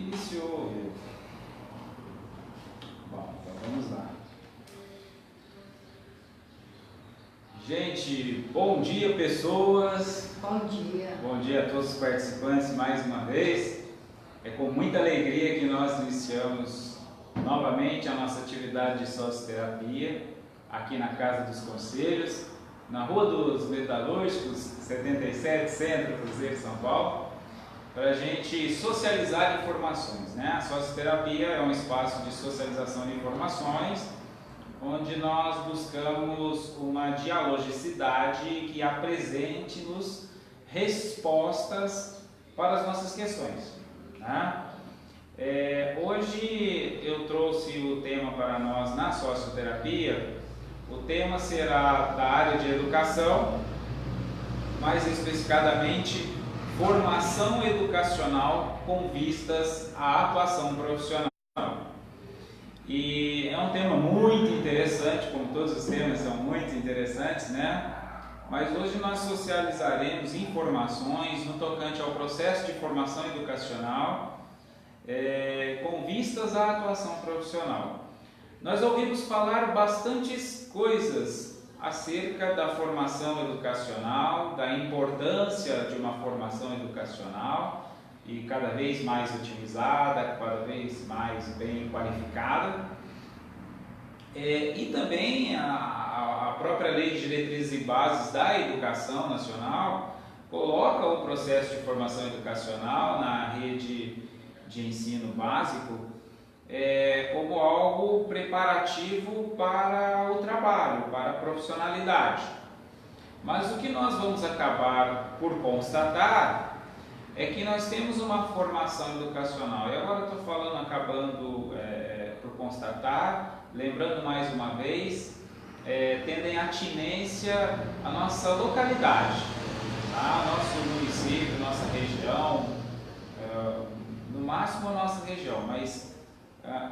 Iniciou. Bom, então vamos lá. Gente, bom dia, pessoas. Bom dia. Bom dia a todos os participantes mais uma vez. É com muita alegria que nós iniciamos novamente a nossa atividade de socioterapia aqui na Casa dos Conselhos, na Rua dos Metalúrgicos, 77, Centro, Cruzeiro, São Paulo, para a gente socializar informações, né? A socioterapia é um espaço de socialização de informações, onde nós buscamos uma dialogicidade que apresente-nos respostas para as nossas questões, né? Hoje eu trouxe o tema para nós na socioterapia. O tema será da área de educação, mais especificadamente formação educacional com vistas à atuação profissional. E é um tema muito interessante, como todos os temas são muito interessantes, né? Mas hoje nós socializaremos informações no tocante ao processo de formação educacional com vistas à atuação profissional. Nós ouvimos falar bastantes coisas acerca da formação educacional, da importância de uma formação educacional e cada vez mais utilizada, cada vez mais bem qualificada. E também a própria Lei de Diretrizes e Bases da Educação Nacional coloca o processo de formação educacional na rede de ensino básico como algo preparativo para o trabalho, para a profissionalidade. Mas o que nós vamos acabar por constatar é que nós temos uma formação educacional, e agora estou falando, acabando por constatar, lembrando mais uma vez, tendo em atinência a nossa localidade, tá? Nosso município, nossa região, no máximo a nossa região, mas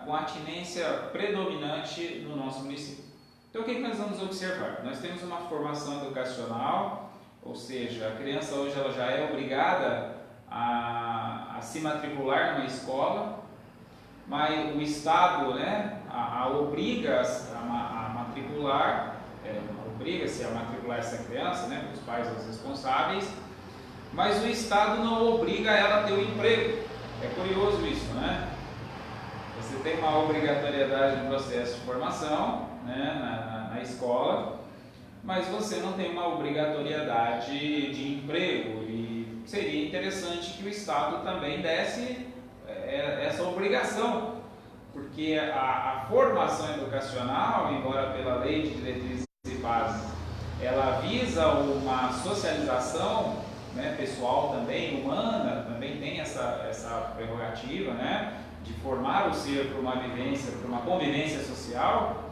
com atinência predominante no nosso município. Então o que nós vamos observar? Nós temos uma formação educacional, ou seja, a criança hoje ela já é obrigada a se matricular numa escola, mas o Estado, né, a obriga a matricular, obriga-se a matricular essa criança, né, os pais os responsáveis, mas o Estado não obriga ela a ter um emprego. É curioso isso, né? Você tem uma obrigatoriedade no processo de formação, né, na escola, mas você não tem uma obrigatoriedade de emprego, e seria interessante que o Estado também desse essa obrigação, porque a formação educacional, embora pela Lei de Diretrizes e Bases, ela visa uma socialização, né, pessoal também, humana, também tem essa prerrogativa, né, de formar o ser para uma vivência, para uma convivência social,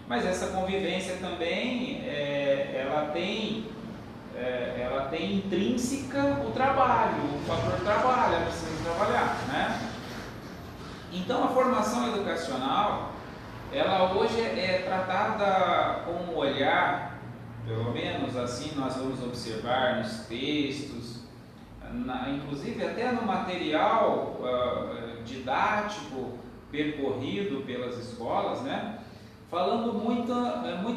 mas essa convivência também ela tem intrínseca o trabalho, o fator trabalho, ela precisa trabalhar, né? Então a formação educacional, ela hoje é tratada com um olhar, pelo menos assim nós vamos observar nos textos, inclusive até no material didático percorrido pelas escolas, né? Falando muito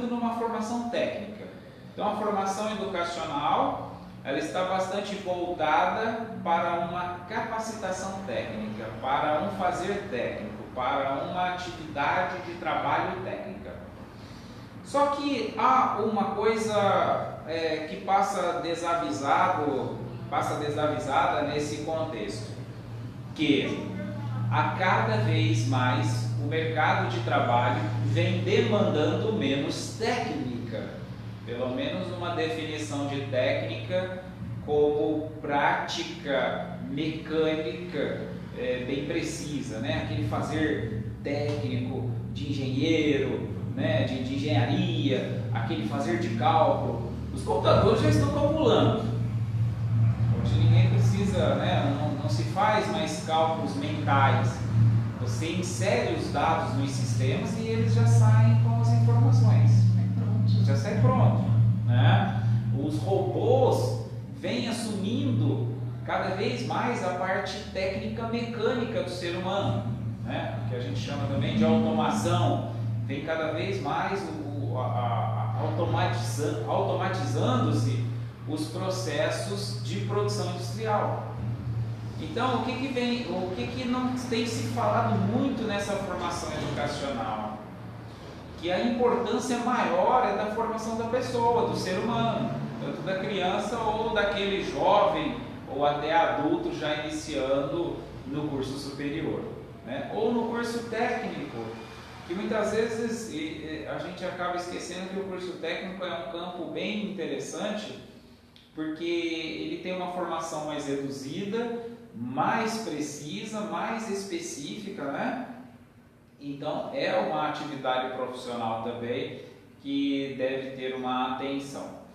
numa formação técnica. Então a formação educacional ela está bastante voltada para uma capacitação técnica, para um fazer técnico, para uma atividade de trabalho técnica. Só que há uma coisa que passa desavisada nesse contexto, que a cada vez mais o mercado de trabalho vem demandando menos técnica, pelo menos uma definição de técnica como prática mecânica bem precisa, né? Aquele fazer técnico de engenheiro, né? de engenharia, aquele fazer de cálculo. Os computadores já estão calculando. Hoje ninguém precisa, né? Não se faz mais cálculos mentais. Você insere os dados nos sistemas e eles já saem com as informações. Já sai pronto, né? Os robôs vêm assumindo cada vez mais a parte técnica mecânica do ser humano, né? Que a gente chama também de automação, vem cada vez mais automatizando-se os processos de produção industrial. Então, o que não tem se falado muito nessa formação educacional? Que a importância maior é da formação da pessoa, do ser humano, tanto da criança ou daquele jovem ou até adulto já iniciando no curso superior, né? Ou no curso técnico, que muitas vezes a gente acaba esquecendo que o curso técnico é um campo bem interessante, porque ele tem uma formação mais reduzida, mais precisa, mais específica, né? Então é uma atividade profissional também que deve ter uma atenção.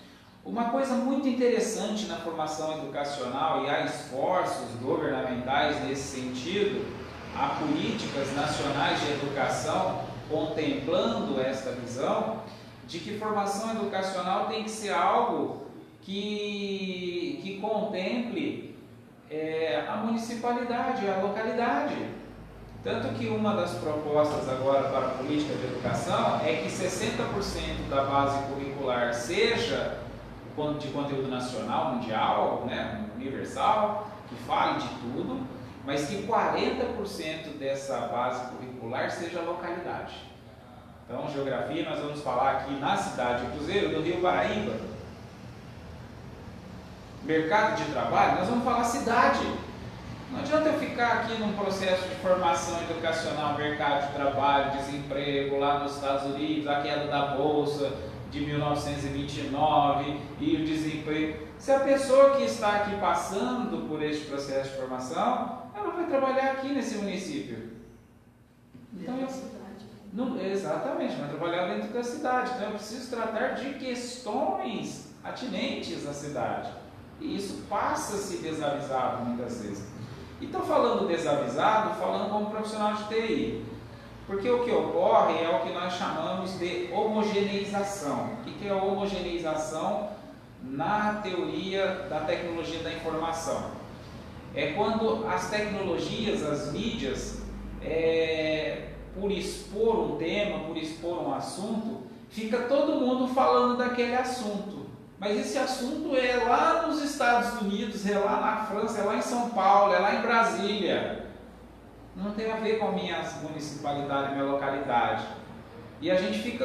Uma coisa muito interessante na formação educacional, e há esforços governamentais nesse sentido, há políticas nacionais de educação contemplando esta visão de que formação educacional tem que ser algo que contemple a municipalidade, a localidade. Tanto que uma das propostas agora para a política de educação é que 60% da base curricular seja de conteúdo nacional, mundial, né, universal, que fale de tudo, mas que 40% dessa base curricular seja localidade. Então, geografia, nós vamos falar aqui na cidade de Cruzeiro, do Rio Paraíba. Mercado de trabalho, nós vamos falar cidade. Não adianta eu ficar aqui num processo de formação educacional, mercado de trabalho, desemprego, lá nos Estados Unidos, a queda da Bolsa de 1929 e o desemprego. Se a pessoa que está aqui passando por este processo de formação, ela vai trabalhar aqui nesse município. Então, exatamente, vai trabalhar dentro da cidade. Então eu preciso tratar de questões atinentes à cidade. E isso passa-se desavisado muitas vezes. E estou falando desavisado, falando como profissional de TI. Porque o que ocorre é o que nós chamamos de homogeneização. O que é a homogeneização na teoria da tecnologia da informação? É quando as tecnologias, as mídias, por expor um tema, por expor um assunto, fica todo mundo falando daquele assunto. Mas esse assunto é lá nos Estados Unidos, é lá na França, é lá em São Paulo, é lá em Brasília. Não tem a ver com a minha municipalidade, minha localidade. E a gente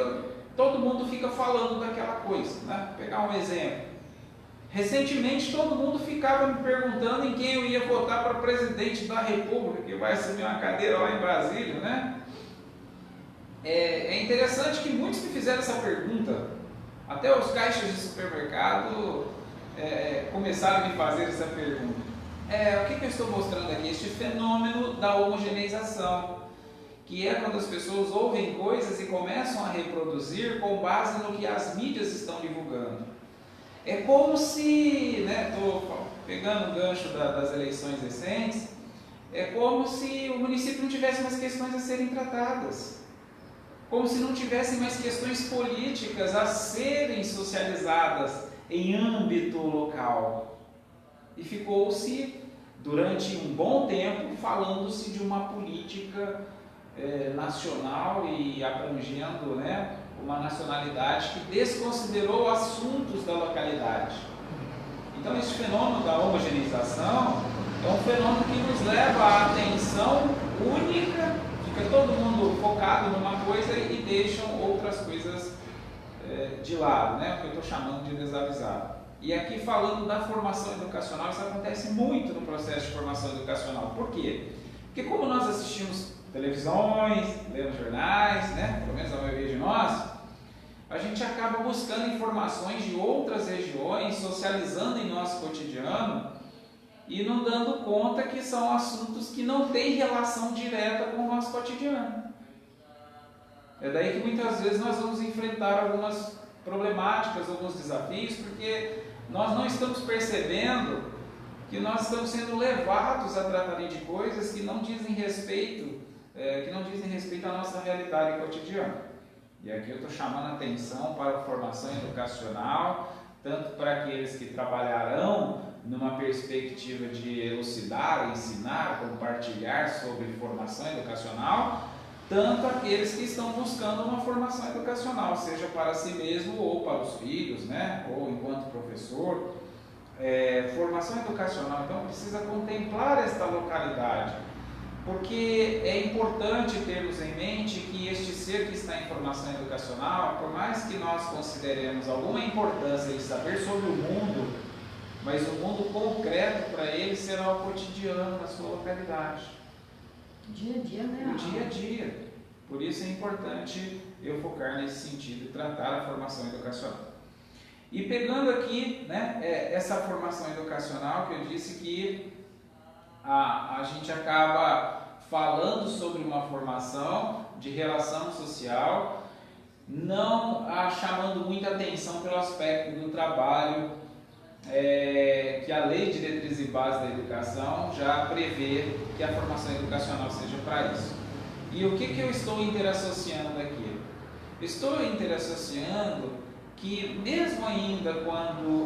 todo mundo fica falando daquela coisa, né? Vou pegar um exemplo. Recentemente todo mundo ficava me perguntando em quem eu ia votar para presidente da República, que vai assumir uma cadeira lá em Brasília, né? É interessante que muitos me fizeram essa pergunta. Até os caixas de supermercado começaram a me fazer essa pergunta. O que eu estou mostrando aqui? Este fenômeno da homogeneização, que é quando as pessoas ouvem coisas e começam a reproduzir com base no que as mídias estão divulgando. É como se, estou pegando o gancho das eleições recentes, é como se o município não tivesse mais questões a serem tratadas. Como se não tivessem mais questões políticas a serem socializadas em âmbito local. E ficou-se, durante um bom tempo, falando-se de uma política nacional e abrangendo, uma nacionalidade que desconsiderou assuntos da localidade. Então, esse fenômeno da homogeneização é um fenômeno que nos leva à atenção única. Fica todo mundo focado numa coisa e deixam outras coisas de lado, o que eu estou chamando de desavisado. E aqui falando da formação educacional, isso acontece muito no processo de formação educacional. Por quê? Porque como nós assistimos televisões, lemos jornais, pelo menos a maioria de nós, a gente acaba buscando informações de outras regiões, socializando em nosso cotidiano, e não dando conta que são assuntos que não têm relação direta com o nosso cotidiano. É daí que muitas vezes nós vamos enfrentar algumas problemáticas, alguns desafios, porque nós não estamos percebendo que nós estamos sendo levados a tratar de coisas que não dizem respeito, à nossa realidade cotidiana. E aqui eu estou chamando a atenção para a formação educacional, tanto para aqueles que trabalharão numa perspectiva de elucidar, ensinar, compartilhar sobre formação educacional, tanto aqueles que estão buscando uma formação educacional, seja para si mesmo ou para os filhos, né? Ou enquanto professor. Formação educacional, então, precisa contemplar esta localidade, porque é importante termos em mente que este ser que está em formação educacional, por mais que nós consideremos alguma importância de saber sobre o mundo, mas o mundo concreto para ele será o cotidiano na sua localidade. Dia a dia, né? O dia a dia. Por isso é importante eu focar nesse sentido e tratar a formação educacional. E pegando aqui, né, essa formação educacional que eu disse que a gente acaba falando sobre uma formação de relação social, não chamando muita atenção pelo aspecto do trabalho, que a Lei de Diretrizes e Bases da Educação já prevê que a formação educacional seja para isso. E o que eu estou interassociando aqui? Estou interassociando que mesmo ainda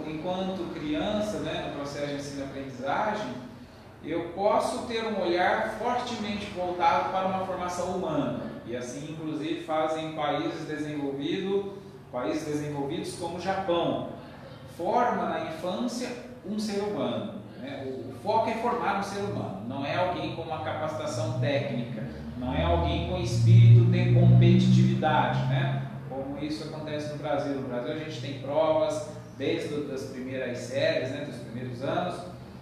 enquanto criança, né, no processo de ensino-aprendizagem, eu posso ter um olhar fortemente voltado para uma formação humana, e assim inclusive fazem países desenvolvidos como o Japão, forma na infância um ser humano, né? O foco é formar um ser humano, não é alguém com uma capacitação técnica, não é alguém com espírito de competitividade, né? Como isso acontece no Brasil. No Brasil a gente tem provas desde as primeiras séries, né, dos primeiros anos,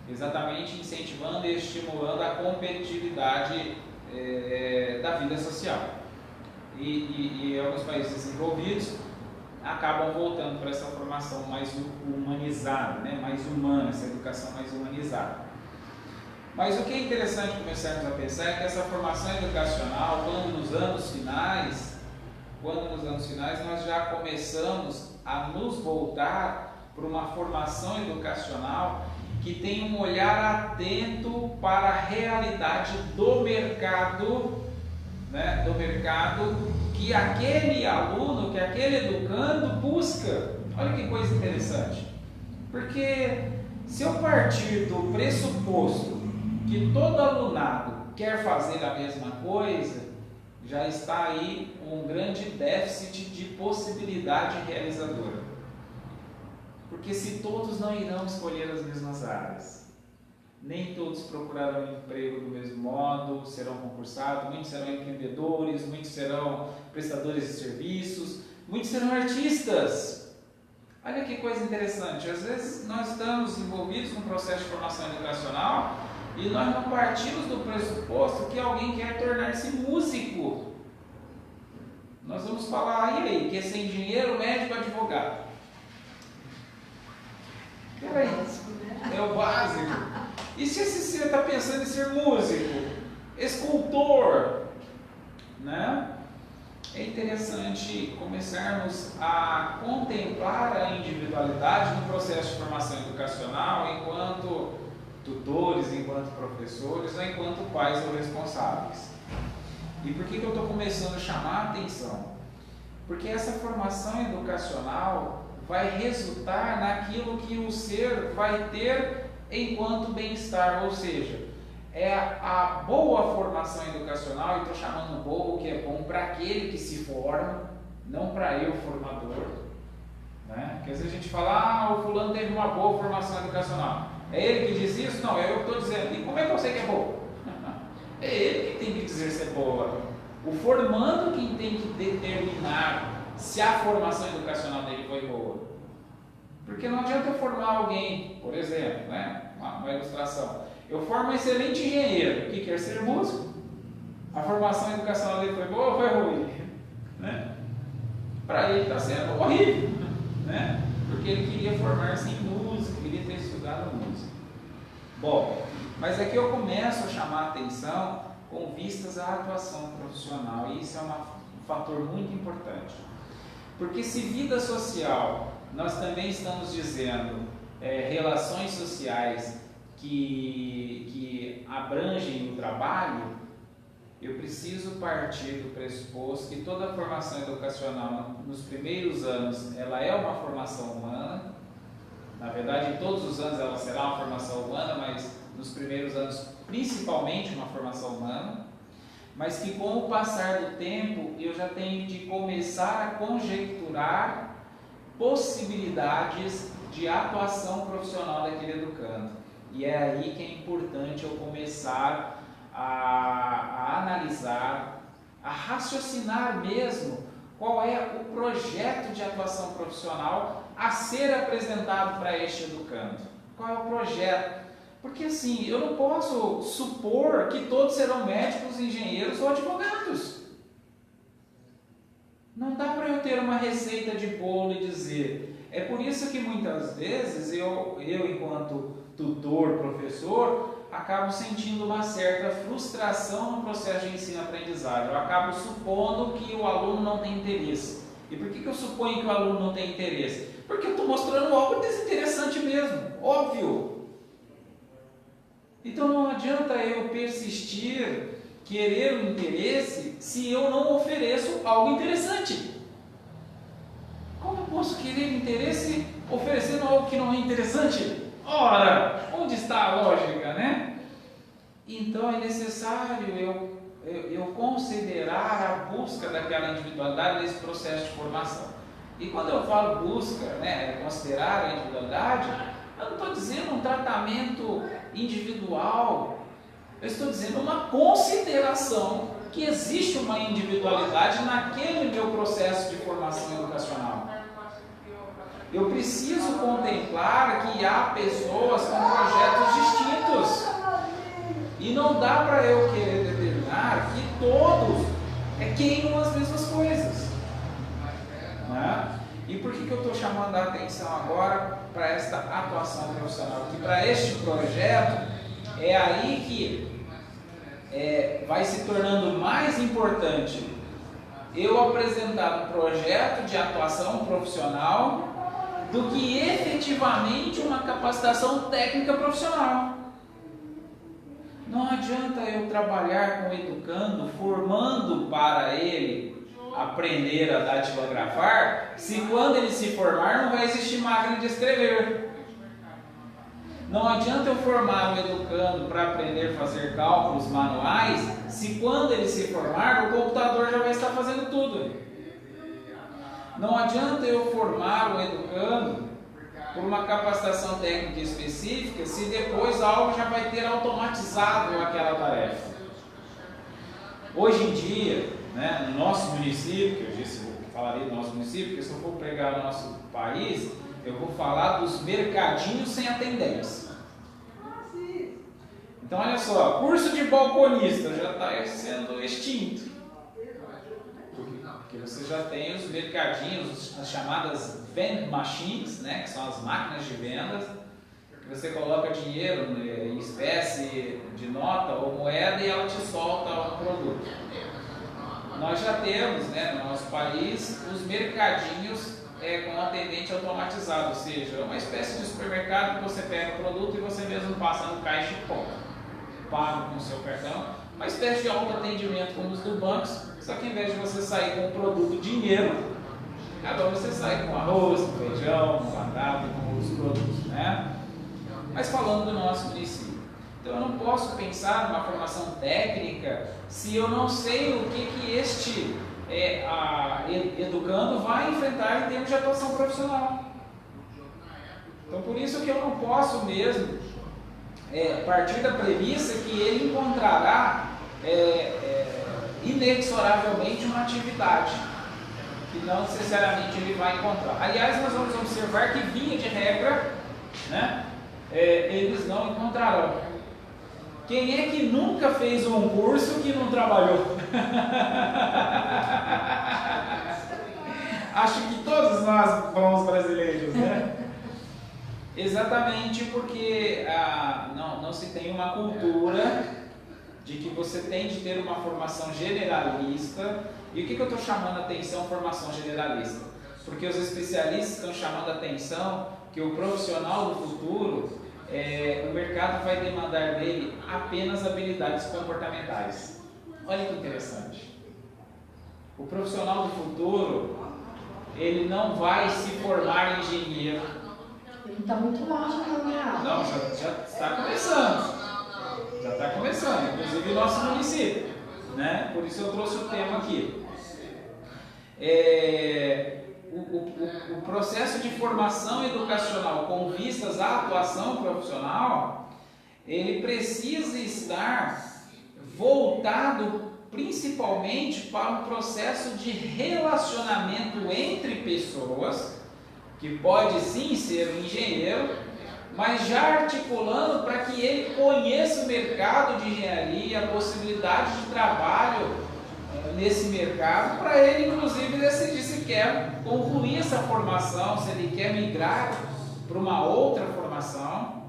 exatamente incentivando e estimulando a competitividade da vida social. E alguns países desenvolvidos acabam voltando para essa formação mais humanizada, né, mais humana, essa educação mais humanizada. Mas o que é interessante começarmos a pensar é que essa formação educacional, quando nos anos finais nós já começamos a nos voltar para uma formação educacional que tem um olhar atento para a realidade do mercado, né, que aquele aluno, que aquele educando busca. Olha que coisa interessante, porque se eu partir do pressuposto que todo alunado quer fazer a mesma coisa, já está aí um grande déficit de possibilidade realizadora. Porque se todos não irão escolher as mesmas áreas, nem todos procurarão emprego do mesmo modo, serão concursados, muitos serão empreendedores, muitos serão prestadores de serviços, muitos serão artistas. Olha que coisa interessante, às vezes nós estamos envolvidos num processo de formação educacional e nós não partimos do pressuposto que alguém quer tornar-se músico. Nós vamos falar, e aí, quer ser engenheiro, médico, advogado? Peraí, é o básico. E se esse ser está pensando em ser músico, escultor, né? É interessante começarmos a contemplar a individualidade no processo de formação educacional enquanto tutores, enquanto professores ou enquanto pais ou responsáveis. E por que eu estou começando a chamar a atenção? Porque essa formação educacional vai resultar naquilo que o ser vai ter enquanto bem-estar, ou seja, é a boa formação educacional, e estou chamando boa, que é bom para aquele que se forma, não para eu, formador, né? Porque às vezes a gente fala, o fulano teve uma boa formação educacional. É ele que diz isso? Não, é eu que estou dizendo. E como é que eu sei que é boa? É ele que tem que dizer se é boa. O formando quem tem que determinar se a formação educacional dele foi boa. Porque não adianta eu formar alguém, por exemplo, né? Uma ilustração. Eu formo um excelente engenheiro que quer ser músico. A formação educacional dele foi boa ou foi ruim? Né? Para ele está sendo horrível, né? Porque ele queria formar-se em música, queria ter estudado música. Bom, mas aqui eu começo a chamar a atenção com vistas à atuação profissional, e isso é um fator muito importante. Porque se vida social, nós também estamos dizendo relações sociais que abrangem o trabalho, eu preciso partir do pressuposto que toda a formação educacional nos primeiros anos, ela é uma formação humana, Na verdade, em todos os anos ela será uma formação humana, mas nos primeiros anos principalmente uma formação humana, mas que com o passar do tempo eu já tenho de começar a conjecturar possibilidades de atuação profissional daquele educando. E é aí que é importante eu começar a analisar, a raciocinar mesmo qual é o projeto de atuação profissional a ser apresentado para este educando. Qual é o projeto? Porque assim, eu não posso supor que todos serão médicos, engenheiros ou advogados. Não dá para eu ter uma receita de bolo e dizer. É por isso que muitas vezes eu enquanto tutor, professor, acabo sentindo uma certa frustração no processo de ensino-aprendizagem. Eu acabo supondo que o aluno não tem interesse. E por que eu suponho que o aluno não tem interesse? Porque eu estou mostrando algo desinteressante mesmo, óbvio. Então não adianta eu persistir, querer o interesse, se eu não ofereço algo interessante. Como eu posso querer interesse oferecendo algo que não é interessante? Ora, onde está a lógica, né? Então é necessário eu considerar a busca daquela individualidade nesse processo de formação. E quando eu falo busca, né, considerar a individualidade, eu não estou dizendo um tratamento individual, eu estou dizendo uma consideração que existe uma individualidade naquele meu processo de formação educacional. Eu preciso contemplar que há pessoas com projetos distintos. E não dá para eu querer determinar que todos queiram as mesmas coisas. Né? E por que eu estou chamando a atenção agora para esta atuação profissional? Que para este projeto é aí que vai se tornando mais importante eu apresentar um projeto de atuação profissional do que efetivamente uma capacitação técnica profissional. Não adianta eu trabalhar com o educando, formando para ele aprender a datilografar, se quando ele se formar não vai existir máquina de escrever. Não adianta eu formar o educando para aprender a fazer cálculos manuais, se quando ele se formar o computador já vai estar fazendo tudo. Não adianta eu formar o educando por uma capacitação técnica específica, se depois algo já vai ter automatizado aquela tarefa. Hoje em dia, né, no nosso município, eu falarei do nosso município, porque se eu for pregar no nosso país, eu vou falar dos mercadinhos sem atendentes. Então olha só, curso de balconista já está sendo extinto. Porque você já tem os mercadinhos, as chamadas vending machines, né, que são as máquinas de vendas, que você coloca dinheiro em espécie de nota ou moeda e ela te solta um produto. Nós já temos, né, no nosso país os mercadinhos com atendente automatizado, ou seja, uma espécie de supermercado que você pega o produto e você mesmo passa no caixa e compra. Paga com o seu cartão, uma espécie de autoatendimento como os do banco, só que em vez de você sair com o produto dinheiro, agora você sai com arroz, com feijão, com batata, com os produtos, né? Mas falando do nosso município, então eu não posso pensar numa formação técnica se eu não sei o que este educando vai enfrentar em termos de atuação profissional. Então por isso que eu não posso mesmo partir da premissa que ele encontrará inexoravelmente uma atividade que não necessariamente ele vai encontrar. Aliás, nós vamos observar que, via de regra, né, eles não encontrarão. Quem é que nunca fez um curso que não trabalhou? Acho que todos nós bons brasileiros, né? Exatamente porque não se tem uma cultura de que você tem de ter uma formação generalista. E o que eu estou chamando a atenção formação generalista? Porque os especialistas estão chamando a atenção que o profissional do futuro, o mercado vai demandar dele apenas habilidades comportamentais. Olha que interessante. O profissional do futuro, ele não vai se formar engenheiro. Não está muito longe, não, né? Não, já está começando. Já está começando, inclusive o nosso município, né? Por isso eu trouxe o tema aqui. O processo de formação educacional com vistas à atuação profissional, ele precisa estar voltado principalmente para um processo de relacionamento entre pessoas, que pode sim ser um engenheiro, mas já articulando para que ele conheça o mercado de engenharia, a possibilidade de trabalho nesse mercado, para ele inclusive decidir se quer concluir essa formação, se ele quer migrar para uma outra formação,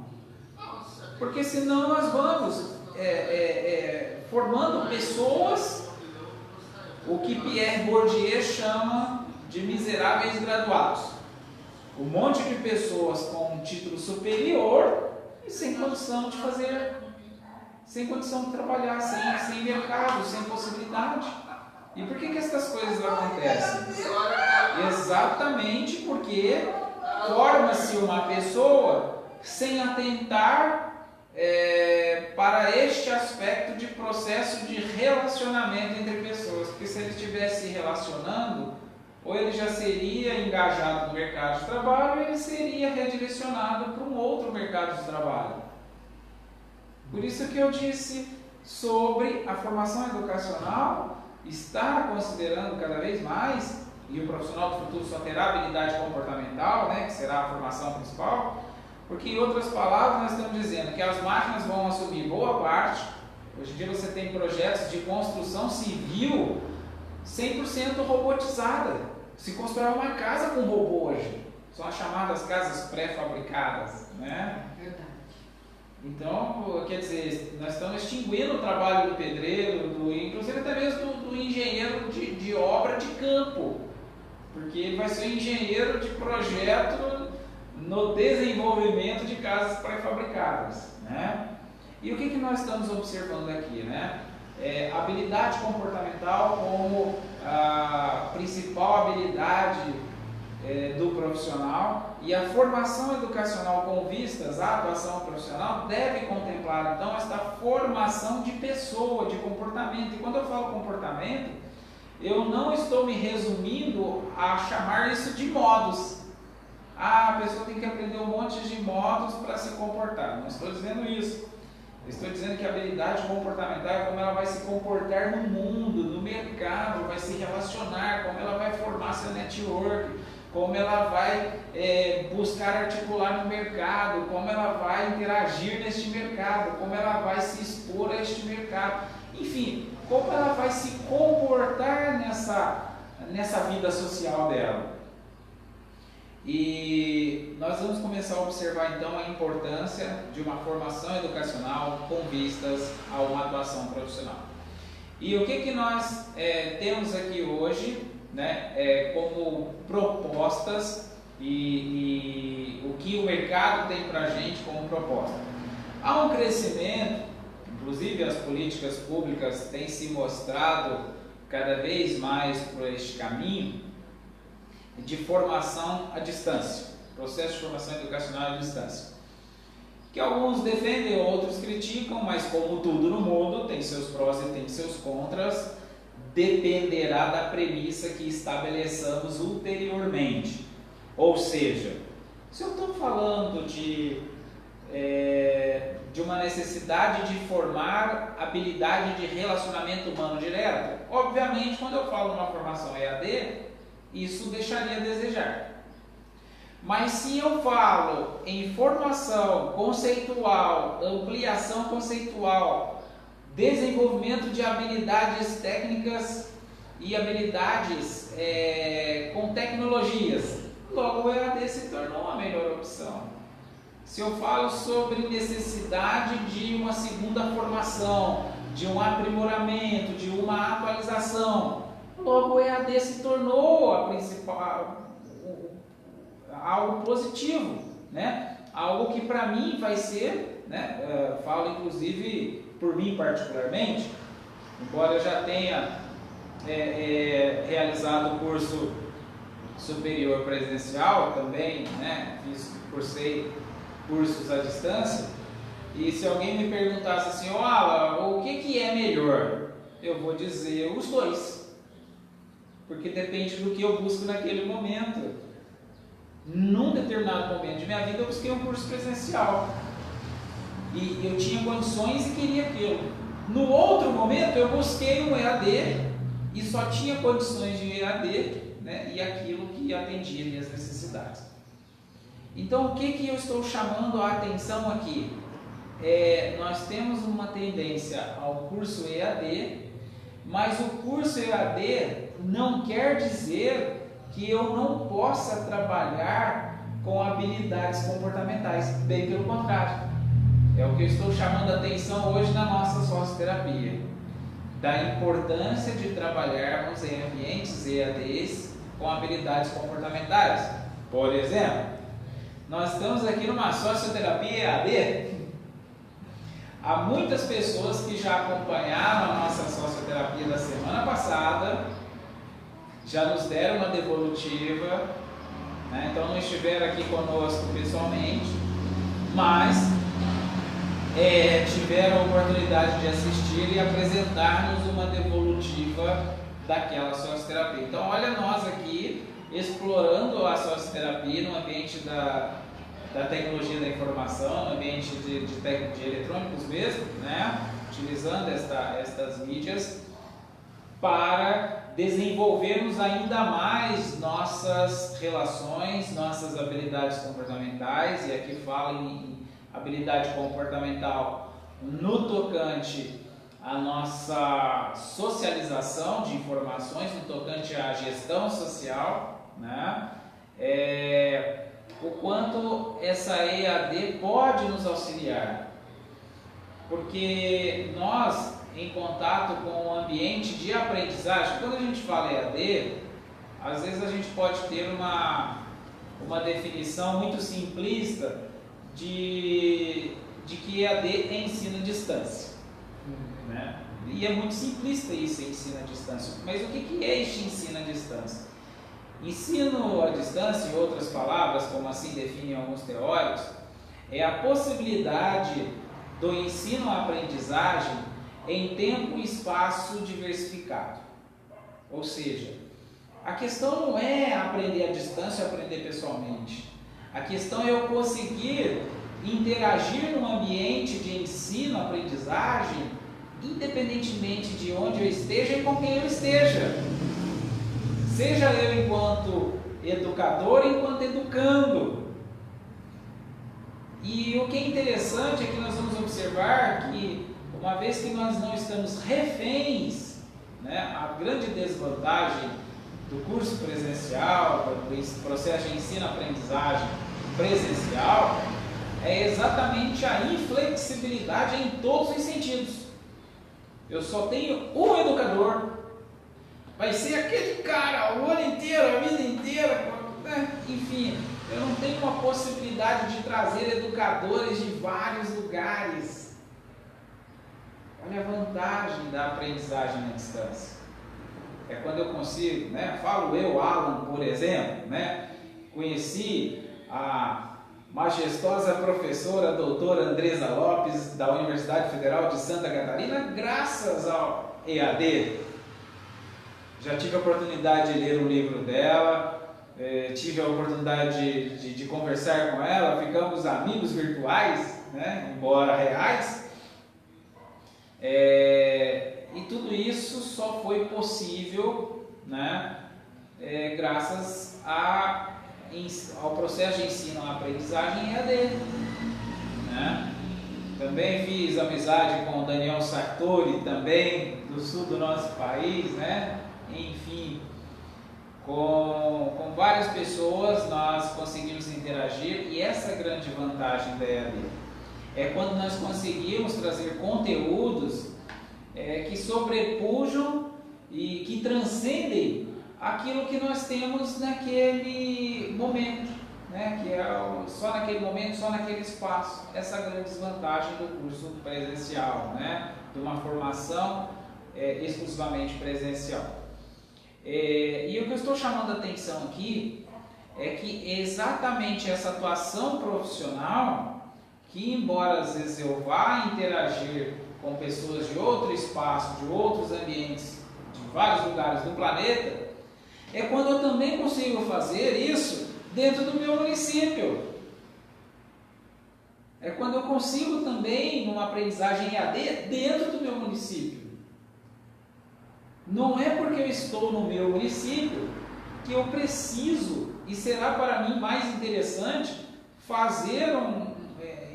porque senão nós vamos formando pessoas, o que Pierre Bourdieu chama de miseráveis graduados. Um monte de pessoas com um título superior e sem condição de fazer, sem condição de trabalhar, sem mercado, sem possibilidade. E por que essas coisas acontecem? Exatamente porque forma-se uma pessoa sem atentar para este aspecto de processo de relacionamento entre pessoas. Porque se ele estivesse se relacionando, ou ele já seria engajado no mercado de trabalho, ou ele seria redirecionado para um outro mercado de trabalho. Por isso que eu disse sobre a formação educacional estar considerando cada vez mais, e o profissional do futuro só terá habilidade comportamental, né, que será a formação principal, porque em outras palavras nós estamos dizendo que as máquinas vão assumir boa parte. Hoje em dia você tem projetos de construção civil 100% robotizada. Se constrói uma casa com robô hoje. São as chamadas casas pré-fabricadas, né? Verdade. Então, quer dizer, nós estamos extinguindo o trabalho do pedreiro, inclusive até mesmo do engenheiro de obra de campo, porque ele vai ser engenheiro de projeto no desenvolvimento de casas pré-fabricadas, né? E o que nós estamos observando aqui, né? Habilidade comportamental como a principal habilidade do profissional, e a formação educacional com vistas à atuação profissional deve contemplar então esta formação de pessoa, de comportamento. E quando eu falo comportamento, eu não estou me resumindo a chamar isso de modos. A pessoa tem que aprender um monte de modos para se comportar. Não estou dizendo isso. Estou dizendo que a habilidade comportamental é como ela vai se comportar no mundo, no mercado, vai se relacionar, como ela vai formar seu network, como ela vai buscar articular no mercado, como ela vai interagir neste mercado, como ela vai se expor a este mercado, enfim, como ela vai se comportar nessa vida social dela. E nós vamos começar a observar então a importância de uma formação educacional com vistas a uma atuação profissional. E o que nós temos aqui hoje, né, como propostas e o que o mercado tem para a gente como proposta? Há um crescimento, inclusive as políticas públicas têm se mostrado cada vez mais por este caminho, de formação à distância, processo de formação educacional à distância, que alguns defendem, outros criticam, mas como tudo no mundo, tem seus prós e tem seus contras, dependerá da premissa que estabeleçamos ulteriormente. Ou seja, se eu estou falando de uma necessidade de formar habilidade de relacionamento humano direto, obviamente quando eu falo numa formação EAD, isso deixaria a desejar. Mas se eu falo em formação conceitual, ampliação conceitual, desenvolvimento de habilidades técnicas e habilidades com tecnologias, logo o EAD se tornou a melhor opção. Se eu falo sobre necessidade de uma segunda formação, de um aprimoramento, de uma atualização, logo o EAD se tornou a principal, algo positivo, né? Algo que para mim vai ser, né? Falo inclusive por mim particularmente, embora eu já tenha realizado o curso superior presencial também, né? Cursei cursos à distância. E se alguém me perguntasse assim, o que é melhor? Eu vou dizer os dois. Porque depende do que eu busco naquele momento. Num determinado momento de minha vida eu busquei um curso presencial. E eu tinha condições e queria aquilo. No outro momento eu busquei um EAD e só tinha condições de EAD, né, e aquilo que atendia minhas necessidades. Então o que eu estou chamando a atenção aqui? Nós temos uma tendência ao curso EAD, mas o curso EAD não quer dizer que eu não possa trabalhar com habilidades comportamentais, bem pelo contrário. É o que eu estou chamando a atenção hoje na nossa socioterapia, da importância de trabalharmos em ambientes EADs com habilidades comportamentais. Por exemplo, nós estamos aqui numa socioterapia EAD. Há muitas pessoas que já acompanharam a nossa socioterapia da semana passada, já nos deram uma devolutiva, né? Então não estiveram aqui conosco pessoalmente, mas tiveram a oportunidade de assistir e apresentar-nos uma devolutiva daquela socioterapia. Então olha nós aqui explorando a socioterapia no ambiente da tecnologia da informação, no ambiente de eletrônicos mesmo, né? Utilizando estas mídias para desenvolvermos ainda mais nossas relações, nossas habilidades comportamentais, e aqui falo em habilidade comportamental no tocante à nossa socialização de informações, no tocante à gestão social, né? O quanto essa EAD pode nos auxiliar, porque nós, em contato com o ambiente de aprendizagem, quando a gente fala EAD, às vezes a gente pode ter uma definição muito simplista de que EAD é ensino à distância, né? E é muito simplista isso, ensino à distância. Mas o que é este ensino à distância? Ensino à distância, em outras palavras, como assim definem alguns teóricos, é a possibilidade do ensino à aprendizagem em tempo e espaço diversificado. Ou seja, a questão não é aprender à distância ou aprender pessoalmente. A questão é eu conseguir interagir num ambiente de ensino-aprendizagem, independentemente de onde eu esteja e com quem eu esteja. Seja eu enquanto educador, enquanto educando. E o que é interessante é que nós vamos observar que, uma vez que nós não estamos reféns, né, a grande desvantagem do curso presencial, do processo de ensino-aprendizagem presencial, é exatamente a inflexibilidade em todos os sentidos. Eu só tenho um educador, vai ser aquele cara o ano inteiro, a vida inteira, né? Enfim, eu não tenho uma possibilidade de trazer educadores de vários lugares. Olha a vantagem da aprendizagem à distância. É quando eu consigo, né? Falo eu, Alan, por exemplo, né? Conheci a majestosa professora doutora Andresa Lopes, da Universidade Federal de Santa Catarina, graças ao EAD. Já tive a oportunidade de ler o livro dela, tive a oportunidade de conversar com ela, ficamos amigos virtuais, né? Embora reais. E tudo isso só foi possível, né? Graças ao processo de ensino-aprendizagem EAD, né? Também fiz amizade com o Daniel Sartori, também do sul do nosso país, né? Enfim, com várias pessoas nós conseguimos interagir, e essa grande vantagem da EAD é quando nós conseguimos trazer conteúdos que sobrepujam e que transcendem aquilo que nós temos naquele momento, né? Que é só naquele momento, só naquele espaço. Essa grande desvantagem do curso presencial, né? De uma formação exclusivamente presencial. E o que eu estou chamando a atenção aqui é que exatamente essa atuação profissional, que embora às vezes eu vá interagir com pessoas de outro espaço, de outros ambientes, de vários lugares do planeta, é quando eu também consigo fazer isso dentro do meu município. É quando eu consigo também, numa aprendizagem EAD, dentro do meu município. Não é porque eu estou no meu município que eu preciso, e será para mim mais interessante,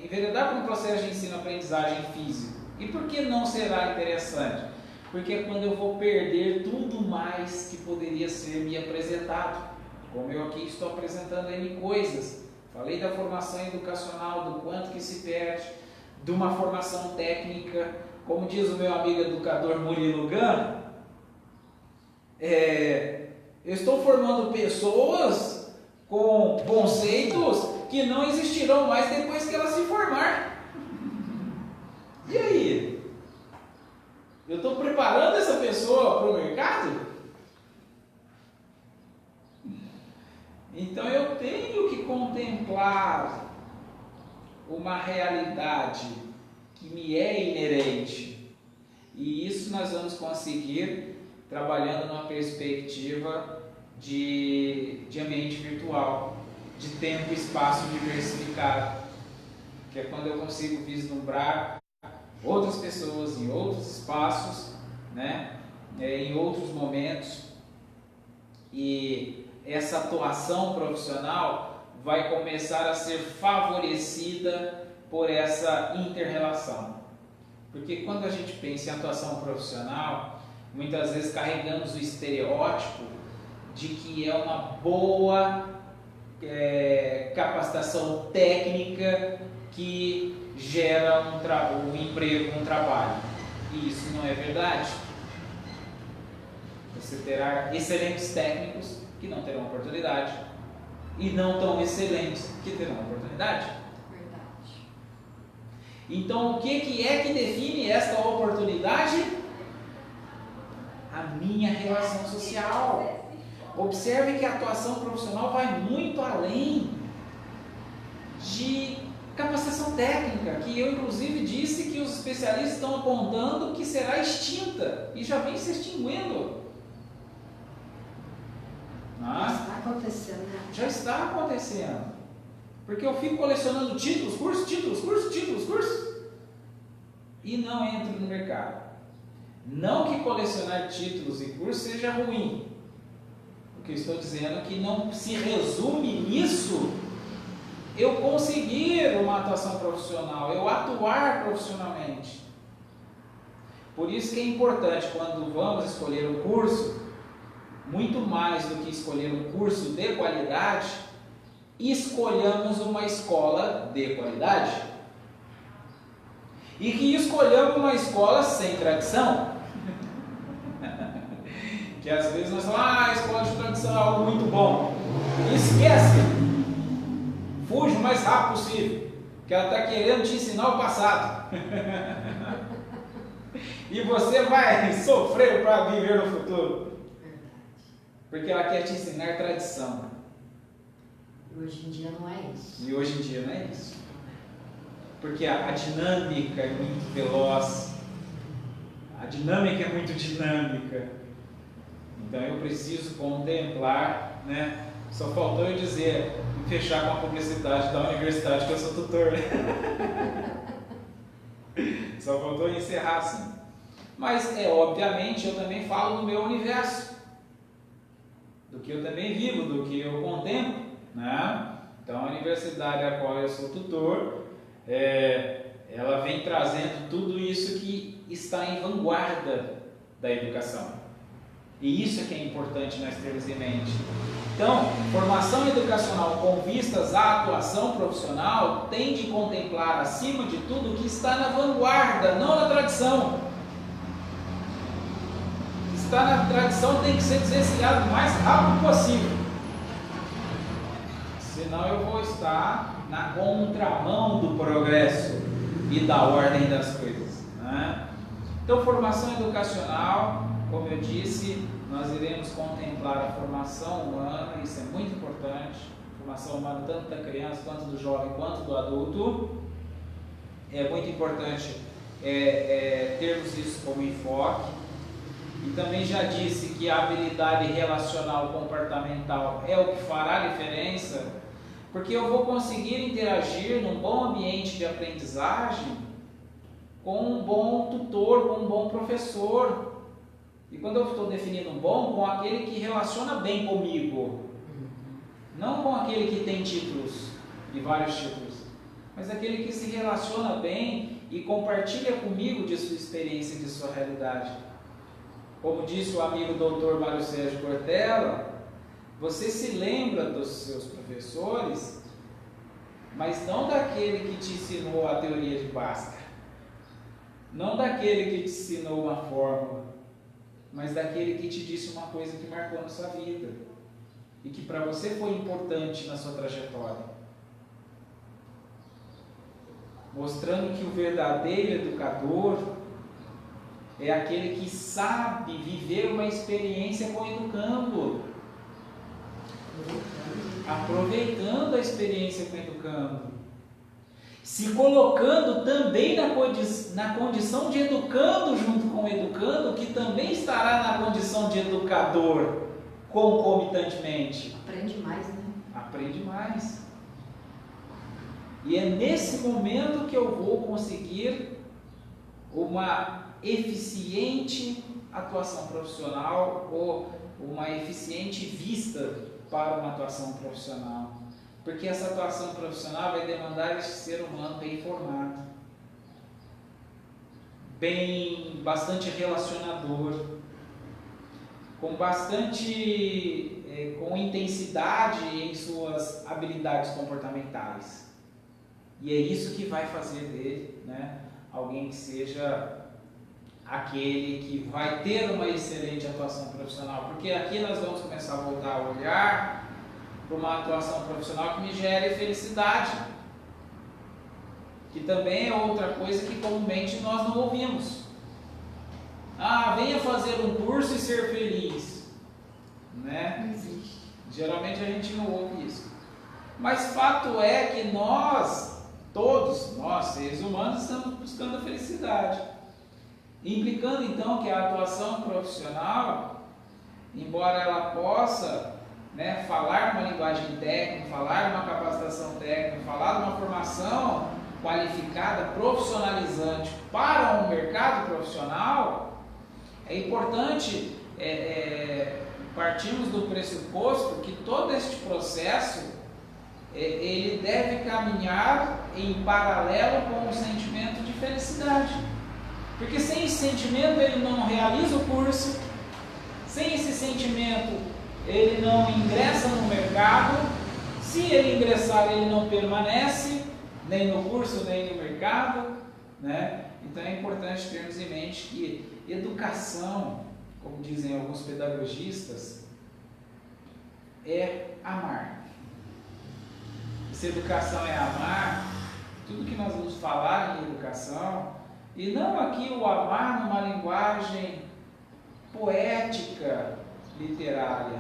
enveredar para um processo de ensino-aprendizagem físico. E por que não será interessante? Porque é quando eu vou perder tudo mais que poderia ser me apresentado. Como eu aqui estou apresentando N coisas. Falei da formação educacional, do quanto que se perde, de uma formação técnica, como diz o meu amigo educador Murilo Gano, eu estou formando pessoas com conceitos que não existirão mais depois que elas se formar. E aí? Eu estou preparando essa pessoa para o mercado? Então eu tenho que contemplar uma realidade que me é inerente. E isso nós vamos conseguir trabalhando numa perspectiva de ambiente virtual, de tempo e espaço diversificado, que é quando eu consigo vislumbrar outras pessoas em outros espaços, né? Em outros momentos, e essa atuação profissional vai começar a ser favorecida por essa inter-relação. Porque quando a gente pensa em atuação profissional, muitas vezes carregamos o estereótipo de que é uma boa capacitação técnica que gera um emprego, um trabalho. E isso não é verdade. Você terá excelentes técnicos que não terão oportunidade e não tão excelentes que terão oportunidade. Verdade. Então, o que é que define esta oportunidade? A minha relação social. Observe que a atuação profissional vai muito além de capacitação técnica, que eu inclusive disse que os especialistas estão apontando que será extinta e já vem se extinguindo. Já está acontecendo, né? Já está acontecendo. Porque eu fico colecionando títulos, cursos, e não entro no mercado. Não que colecionar títulos e cursos seja ruim. O que eu estou dizendo é que não se resume nisso eu conseguir uma atuação profissional, eu atuar profissionalmente. Por isso que é importante, quando vamos escolher um curso, muito mais do que escolher um curso de qualidade, escolhamos uma escola de qualidade. E que escolhamos uma escola sem tradição. Que às vezes nós falamos, a escola de tradição é algo muito bom. Esquece! Fuja o mais rápido possível, que ela está querendo te ensinar o passado. E você vai sofrer para viver no futuro. Porque ela quer te ensinar tradição. E hoje em dia não é isso. E hoje em dia não é isso. Porque a dinâmica é muito veloz. A dinâmica é muito dinâmica. Então eu preciso contemplar, né? Só faltou eu dizer, fechar com a publicidade da universidade que eu sou tutor. Só faltou encerrar assim. Mas obviamente eu também falo do meu universo, do que eu também vivo, do que eu contemplo, né? Então a universidade a qual eu sou tutor, ela vem trazendo tudo isso que está em vanguarda da educação. E isso é que é importante nós termos em mente. Então, formação educacional com vistas à atuação profissional tem de contemplar, acima de tudo, o que está na vanguarda, não na tradição. O que está na tradição tem que ser desvencilhado o mais rápido possível. Senão eu vou estar na contramão do progresso e da ordem das coisas, né? Então, formação educacional como eu disse, nós iremos contemplar a formação humana, isso é muito importante, formação humana tanto da criança, quanto do jovem, quanto do adulto. É muito importante termos isso como enfoque. E também já disse que a habilidade relacional comportamental é o que fará a diferença, porque eu vou conseguir interagir num bom ambiente de aprendizagem com um bom tutor, com um bom professor. E quando eu estou definindo bom, com aquele que relaciona bem comigo, não com aquele que tem títulos, e vários títulos, mas aquele que se relaciona bem e compartilha comigo de sua experiência e de sua realidade. Como disse o amigo Dr. Mário Sérgio Cortella, você se lembra dos seus professores, mas não daquele que te ensinou a teoria de Bhaskara, não daquele que te ensinou uma fórmula, mas daquele que te disse uma coisa que marcou na sua vida e que para você foi importante na sua trajetória. Mostrando que o verdadeiro educador é aquele que sabe viver uma experiência com o educando, aproveitando a experiência com o educando, se colocando também na condição de educando junto com o educando, que também estará na condição de educador concomitantemente. Aprende mais, né? Aprende mais. E é nesse momento que eu vou conseguir uma eficiente atuação profissional ou uma eficiente vista para uma atuação profissional. Porque essa atuação profissional vai demandar esse ser humano bem formado, bastante relacionador, com intensidade em suas habilidades comportamentais. E é isso que vai fazer dele, né, alguém que seja aquele que vai ter uma excelente atuação profissional. Porque aqui nós vamos começar a voltar a olhar para uma atuação profissional que me gere felicidade, que também é outra coisa que comumente nós não ouvimos. Venha fazer um curso e ser feliz, né? Não existe. Geralmente a gente não ouve isso. Mas fato é que todos nós seres humanos, estamos buscando a felicidade. Implicando então que a atuação profissional, embora ela possa, né, falar uma linguagem técnica, falar uma capacitação técnica, falar uma formação qualificada, profissionalizante para um mercado profissional, é importante partirmos do pressuposto que todo este processo ele deve caminhar em paralelo com o sentimento de felicidade, porque sem esse sentimento ele não realiza o curso, sem esse sentimento ele não ingressa no mercado, se ele ingressar ele não permanece nem no curso nem no mercado, né? Então é importante termos em mente que educação, como dizem alguns pedagogistas, é amar. Se educação é amar, tudo que nós vamos falar em educação, e não aqui o amar numa linguagem poética, literária,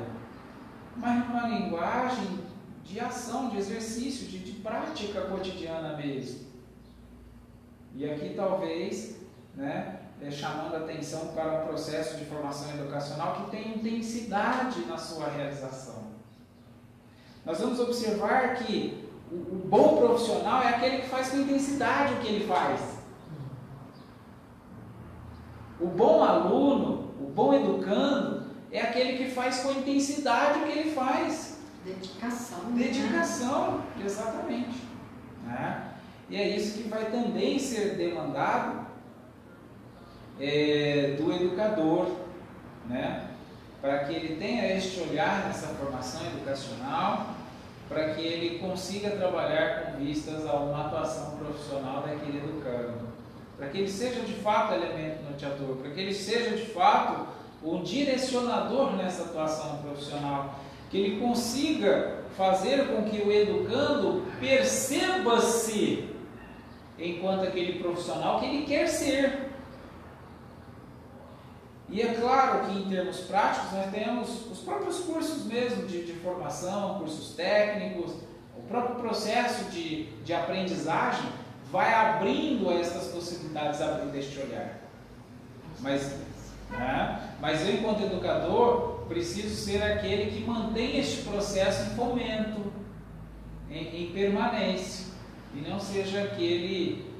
mas numa linguagem de ação, de exercício, de prática cotidiana mesmo. E aqui talvez, né, chamando a atenção para um processo de formação educacional que tem intensidade na sua realização. Nós vamos observar que o bom profissional é aquele que faz com intensidade o que ele faz. O bom aluno, o bom educando, é aquele que faz com intensidade o que ele faz. Dedicação. Dedicação, exatamente. Né? E é isso que vai também ser demandado do educador, né? Para que ele tenha este olhar nessa formação educacional, para que ele consiga trabalhar com vistas a uma atuação profissional daquele educando, para que ele seja de fato elemento norteador, para que ele seja de fato um direcionador nessa atuação profissional, que ele consiga fazer com que o educando perceba-se enquanto aquele profissional que ele quer ser. E é claro que em termos práticos nós temos os próprios cursos mesmo de formação, cursos técnicos, o próprio processo de aprendizagem vai abrindo essas possibilidades, abrindo este olhar. Mas eu, enquanto educador, preciso ser aquele que mantém este processo em fomento, em permanência, e não seja aquele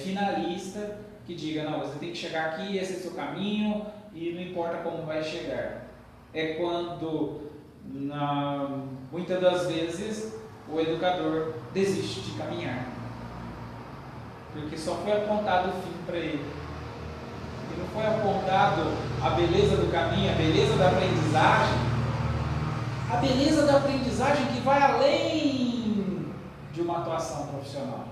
finalista que diga, não, você tem que chegar aqui, esse é o seu caminho, e não importa como vai chegar. É quando, muitas das vezes, o educador desiste de caminhar, porque só foi apontado o fim para ele. E não foi apontado a beleza do caminho, a beleza da aprendizagem. A beleza da aprendizagem que vai além de uma atuação profissional.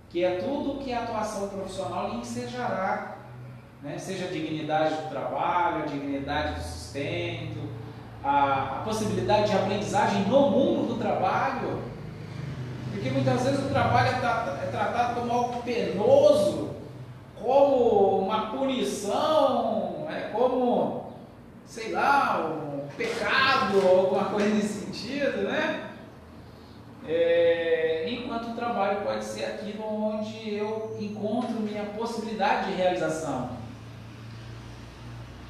Que é tudo que a atuação profissional lhe ensejará. Né? Seja a dignidade do trabalho, a dignidade do sustento, a possibilidade de aprendizagem no mundo do trabalho. Porque muitas vezes o trabalho é tratado como algo penoso, como uma punição, como, sei lá, um pecado, alguma coisa nesse sentido, né? Enquanto o trabalho pode ser aquilo onde eu encontro minha possibilidade de realização.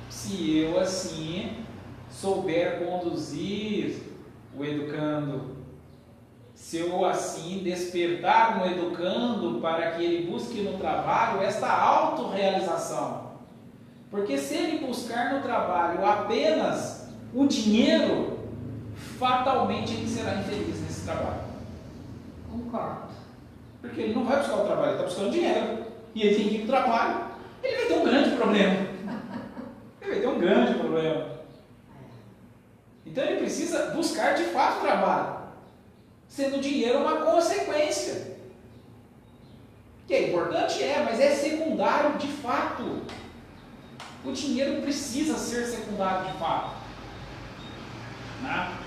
Se eu, assim, souber conduzir o educando, se eu assim despertar no educando para que ele busque no trabalho esta autorrealização. Porque se ele buscar no trabalho apenas o dinheiro, fatalmente ele será infeliz nesse trabalho. Concordo. Porque ele não vai buscar o trabalho, ele está buscando dinheiro. E ele tem que ir para o trabalho, ele vai ter um grande problema. Ele vai ter um grande problema. Então ele precisa buscar de fato o trabalho, sendo o dinheiro uma consequência. Que é importante, mas é secundário de fato. O dinheiro precisa ser secundário de fato. Né?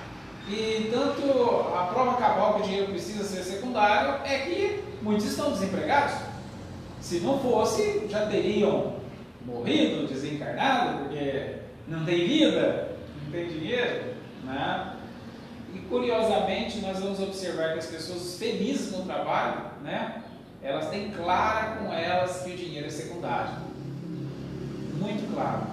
E tanto a prova cabal que o dinheiro precisa ser secundário é que muitos estão desempregados. Se não fosse, já teriam morrido, desencarnado, porque não tem vida, não tem dinheiro. Né? E curiosamente nós vamos observar que as pessoas felizes no trabalho, né, elas têm clara com elas que o dinheiro é secundário. Muito claro.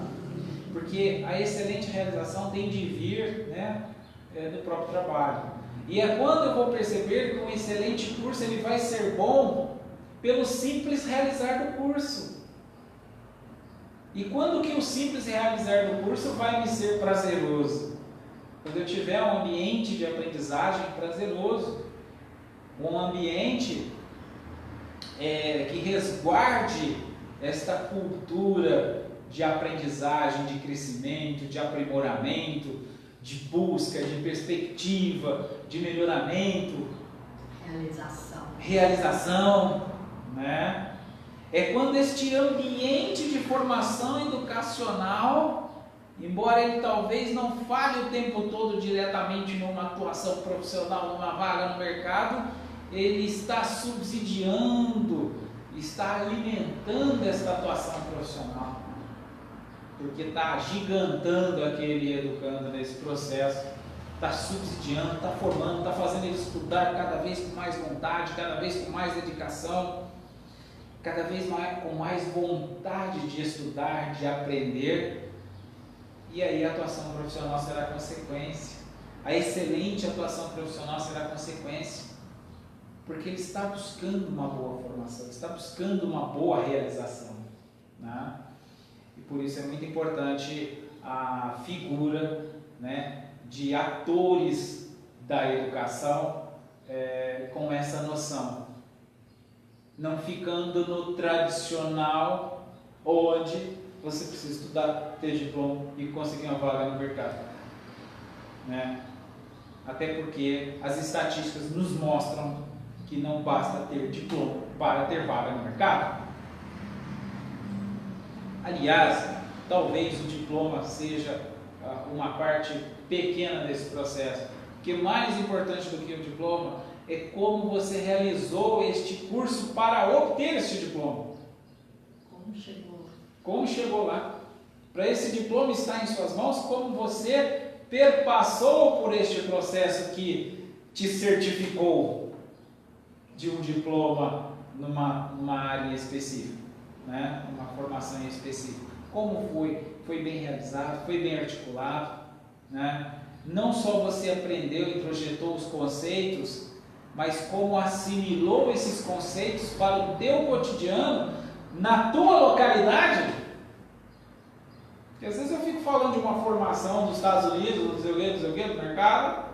Porque a excelente realização tem de vir, né, do próprio trabalho. E é quando eu vou perceber que um excelente curso ele vai ser bom pelo simples realizar do curso. E quando que o simples realizar do curso vai me ser prazeroso? Quando eu tiver um ambiente de aprendizagem prazeroso, um ambiente que resguarde esta cultura de aprendizagem, de crescimento, de aprimoramento, de busca, de perspectiva, de melhoramento, realização, né? É quando este ambiente de formação educacional, embora ele talvez não fale o tempo todo diretamente numa atuação profissional, numa vaga no mercado, ele está subsidiando, está alimentando esta atuação profissional, porque está agigantando aquele educando nesse processo, está subsidiando, está formando, está fazendo ele estudar cada vez com mais vontade, cada vez com mais dedicação, cada vez mais, com mais vontade de estudar, de aprender. E aí a atuação profissional será consequência, a excelente atuação profissional será consequência, porque ele está buscando uma boa formação, está buscando uma boa realização, né? E por isso é muito importante a figura, né, de atores da educação com essa noção, não ficando no tradicional, onde você precisa estudar, ter diploma e conseguir uma vaga no mercado, né? Até porque as estatísticas nos mostram que não basta ter diploma para ter vaga no mercado. Aliás, talvez o diploma seja uma parte pequena desse processo, porque mais importante do que o diploma é como você realizou este curso para obter este diploma. Como chegou? como chegou lá. Para esse diploma estar em suas mãos, como você perpassou por este processo que te certificou de um diploma numa área específica, né? Uma formação específica. Como foi? Foi bem realizado? Foi bem articulado? Né? Não só você aprendeu e projetou os conceitos, mas como assimilou esses conceitos para o teu cotidiano, na tua localidade. Porque às vezes eu fico falando de uma formação dos Estados Unidos, não sei o que, do mercado,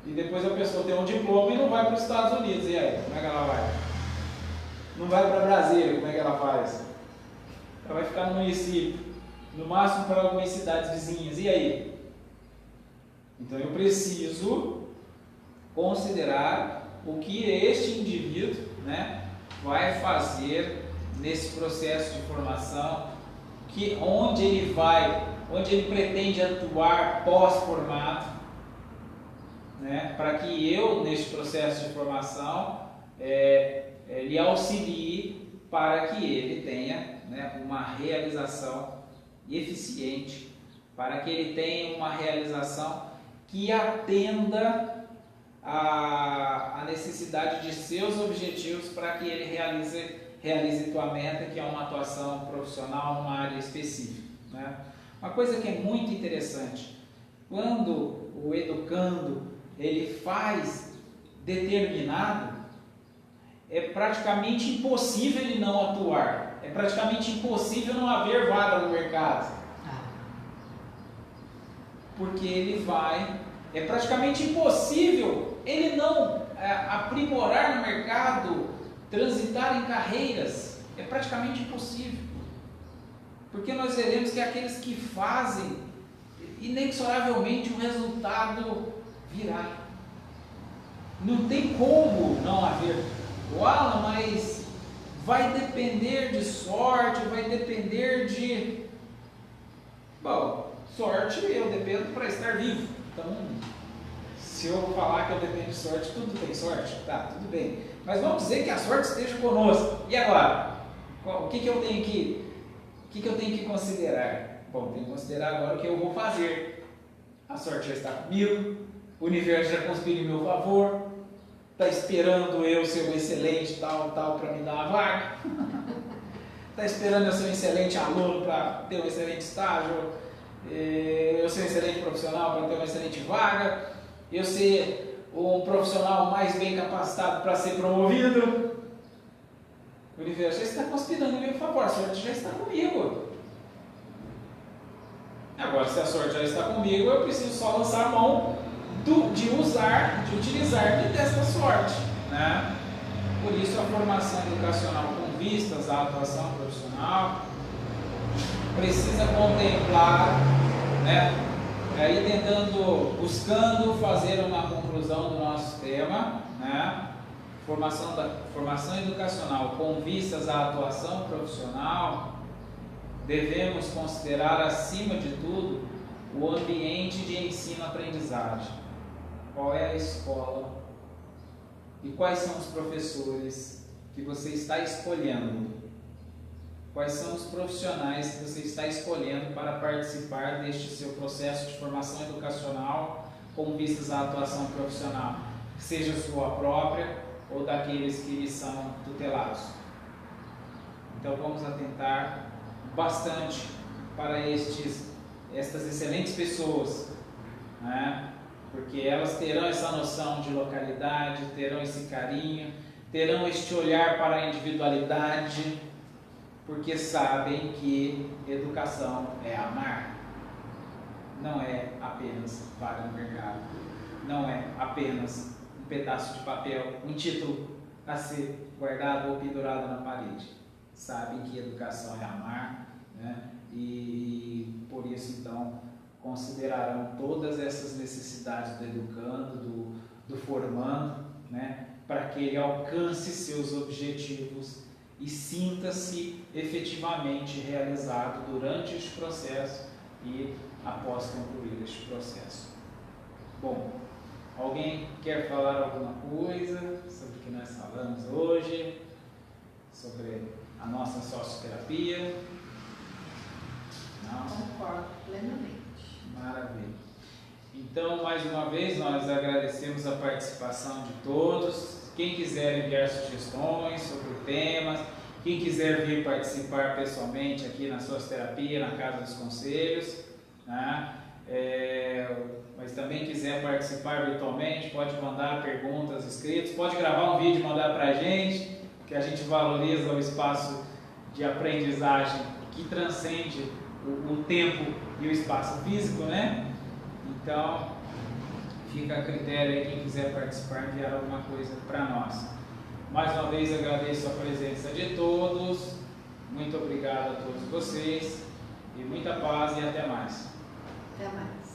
e depois a pessoa tem um diploma e não vai para os Estados Unidos. E aí, como é que ela vai? Não vai para Brasília, como é que ela faz? Ela vai ficar no município, no máximo para algumas cidades vizinhas. E aí? Então eu preciso considerar o que este indivíduo, né, vai fazer nesse processo de formação, onde ele pretende atuar pós-formado, né, para que eu, neste processo de formação, lhe auxilie para que ele tenha, né, uma realização eficiente, para que ele tenha uma realização que atenda a necessidade de seus objetivos, para que ele realize tua meta, que é uma atuação profissional numa área específica, né? Uma coisa que é muito interessante, quando o educando ele faz determinado, é praticamente impossível ele não atuar, é praticamente impossível não haver vaga no mercado, porque é praticamente impossível ele não aprimorar no mercado, transitar em carreiras, é praticamente impossível, porque nós veremos que aqueles que fazem, inexoravelmente o resultado virá, não tem como não haver. Alan, mas vai depender de sorte, vai depender de... Bom, sorte eu dependo para estar vivo, então se eu falar que eu dependo de sorte, tudo tem sorte, tá, tudo bem, mas vamos dizer que a sorte esteja conosco, e agora? O que eu tenho que considerar? Bom, tenho que considerar agora o que eu vou fazer. A sorte já está comigo, o universo já conspira em meu favor, está esperando eu ser um excelente tal para me dar uma vaga, está esperando eu ser um excelente aluno para ter um excelente estágio, eu ser um excelente profissional para ter uma excelente vaga, eu ser um profissional mais bem capacitado para ser promovido. O universo já está conspirando em meu favor, a sorte já está comigo. Agora, se a sorte já está comigo, eu preciso só lançar mão de utilizar dessa sorte, né? Por isso a formação educacional com vistas à atuação profissional precisa contemplar, né? Aí buscando fazer uma conclusão do nosso tema, né? Formação educacional com vistas à atuação profissional, devemos considerar acima de tudo o ambiente de ensino-aprendizagem. Qual é a escola e quais são os professores que você está escolhendo? Quais são os profissionais que você está escolhendo para participar deste seu processo de formação educacional com vistas à atuação profissional, seja sua própria ou daqueles que lhe são tutelados? Então vamos atentar bastante para estas excelentes pessoas, né? Porque elas terão essa noção de localidade, terão esse carinho, terão este olhar para a individualidade, porque sabem que educação é amar, não é apenas vaga no mercado, não é apenas um pedaço de papel, um título a ser guardado ou pendurado na parede. Sabem que educação é amar, né? E por isso então considerarão todas essas necessidades do educando, do formando, né? Para que ele alcance seus objetivos e sinta-se efetivamente realizado durante este processo e após concluir este processo. Bom, alguém quer falar alguma coisa sobre o que nós falamos hoje, sobre a nossa socioterapia? Maravilha. Então, mais uma vez, nós agradecemos a participação de todos. Quem quiser enviar sugestões sobre temas, quem quiser vir participar pessoalmente aqui na Socioterapia, na Casa dos Conselhos, né? Mas também quiser participar virtualmente, pode mandar perguntas escritas, pode gravar um vídeo e mandar para a gente, que a gente valoriza o espaço de aprendizagem que transcende o tempo e o espaço físico, né? Então, fica a critério aí, quem quiser participar, enviar alguma coisa para nós. Mais uma vez agradeço a presença de todos, muito obrigado a todos vocês, e muita paz e até mais. Até mais.